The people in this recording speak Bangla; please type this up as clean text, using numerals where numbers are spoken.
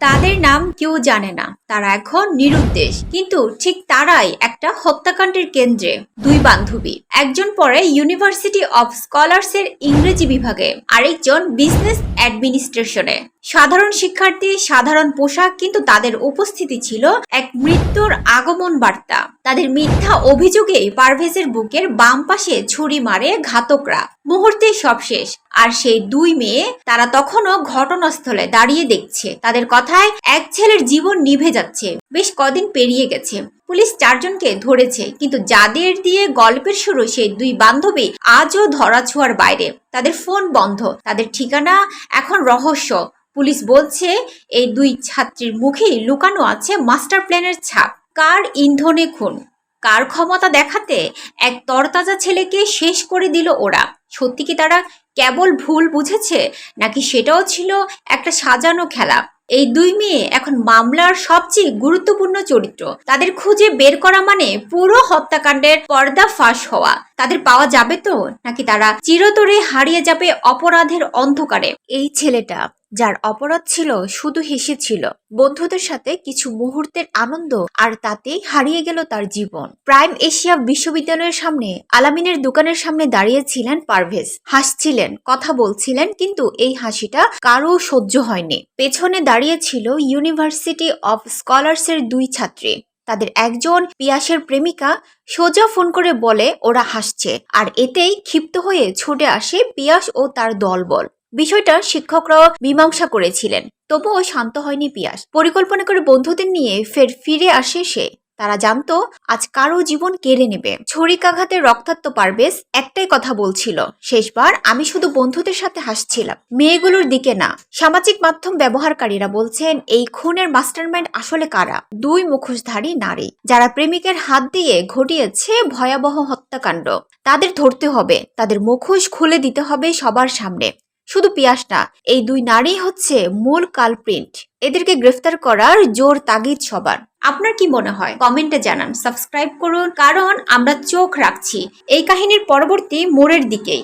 তাদের নাম কেউ জানে না, তারা এখন নিরুদ্দেশ, কিন্তু ঠিক তারাই একটা হত্যাকাণ্ডের কেন্দ্রে। দুই বান্ধবী, একজন পড়ে ইউনিভার্সিটি অফ স্কলার্স এর ইংরেজি বিভাগে, আরেকজন বিজনেস অ্যাডমিনিস্ট্রেশনে। সাধারণ শিক্ষার্থী, সাধারণ পোশাক, কিন্তু তাদের উপস্থিতি ছিল এক মৃত্যুর আগমন বার্তা। তাদের মিথ্যা অভিযোগে পারভেজের বুকের বাম পাশে ছুরি মারে ঘাতকরা। মুহূর্তে সব শেষ। আর সেই দুই মেয়ে, তারা তখনও ঘটনাস্থলে দাঁড়িয়ে দেখছে। তাদের কথায় এক ছেলের জীবন নিভে যাচ্ছে। বেশ কদিন পেরিয়ে গেছে, পুলিশ 4 জনকে ধরেছে, কিন্তু যাদের দিয়ে গল্পের শুরু সেই দুই বান্ধবী আজও ধরাছোঁয়ার বাইরে। তাদের ফোন বন্ধ, তাদের ঠিকানা এখন রহস্য। পুলিশ বলছে এই দুই ছাত্রীর মুখেই লুকানো আছে মাস্টার প্ল্যানের ছাপ। কার ইন্ধনে খুন, কার ক্ষমতা দেখাতে এক তরতাজা ছেলেকে শেষ করে দিল ওরা? সত্যি কি তারা কেবল ভুল বুঝেছে, নাকি সেটাও ছিল একটা সাজানো খেলা? এই দুই মেয়ে এখন মামলার সবচেয়ে গুরুত্বপূর্ণ চরিত্র। তাদের খুঁজে বের করা মানে পুরো হত্যাকাণ্ডের পর্দা ফাঁস হওয়া। তাদের পাওয়া যাবে তো, নাকি তারা চিরতরে হারিয়ে যাবে অপরাধের অন্ধকারে? এই ছেলেটা, যার অপরাধ ছিল শুধু হেসেছিল, বন্ধুদের সাথে কিছু মুহূর্তের আনন্দ, আর তাতেই হারিয়ে গেল তার জীবন। প্রাইম এশিয়া বিশ্ববিদ্যালয়ের সামনে আলামিনের দোকানের সামনে দাঁড়িয়েছিলেন পারভেজ। হাসছিলেন, কথা বলছিলেন, কিন্তু এই হাসিটা কারো সহ্য হয়নি। পেছনে দাঁড়িয়েছিল ইউনিভার্সিটি অফ স্কলার্স এর দুই ছাত্রী। তাদের একজন পিয়াসের প্রেমিকা সোজা ফোন করে বলে ওরা হাসছে, আর এতেই ক্ষিপ্ত হয়ে ছুটে আসে পিয়াস ও তার দলবল। বিষয়টা শিক্ষকরাও মীমাংসা করেছিলেন, তবুও শান্ত হয়নি পিয়াস। পরিকল্পনা করে বন্ধুদের নিয়ে ফিরে আসে সে। তারা জানতো আজ কারো জীবন কেড়ে নেবে। ছুরিকাঘাতে রক্তাক্ত পারভেজ একটাই কথা বলছিল, শেষবার আমি শুধু বন্ধুদের সাথে হাসছিলাম, মেয়েগুলোর দিকে না। সামাজিক মাধ্যম ব্যবহারকারীরা বলছেন এই খুনের মাস্টারমাইন্ড আসলে কারা? দুই মুখোশধারী নারী, যারা প্রেমিকের হাত দিয়ে ঘটিয়েছে ভয়াবহ হত্যাকাণ্ড। তাদের ধরতে হবে, তাদের মুখোশ খুলে দিতে হবে সবার সামনে। শুধু পিয়াস না, এই দুই নারী হচ্ছে মূল কালপ্রিন্ট। এদেরকে গ্রেফতার করার জোর তাগিদ সবার। আপনার কি মনে হয় কমেন্টে জানান, সাবস্ক্রাইব করুন, কারণ আমরা চোখ রাখছি এই কাহিনীর পরবর্তী মোড়ের দিকেই।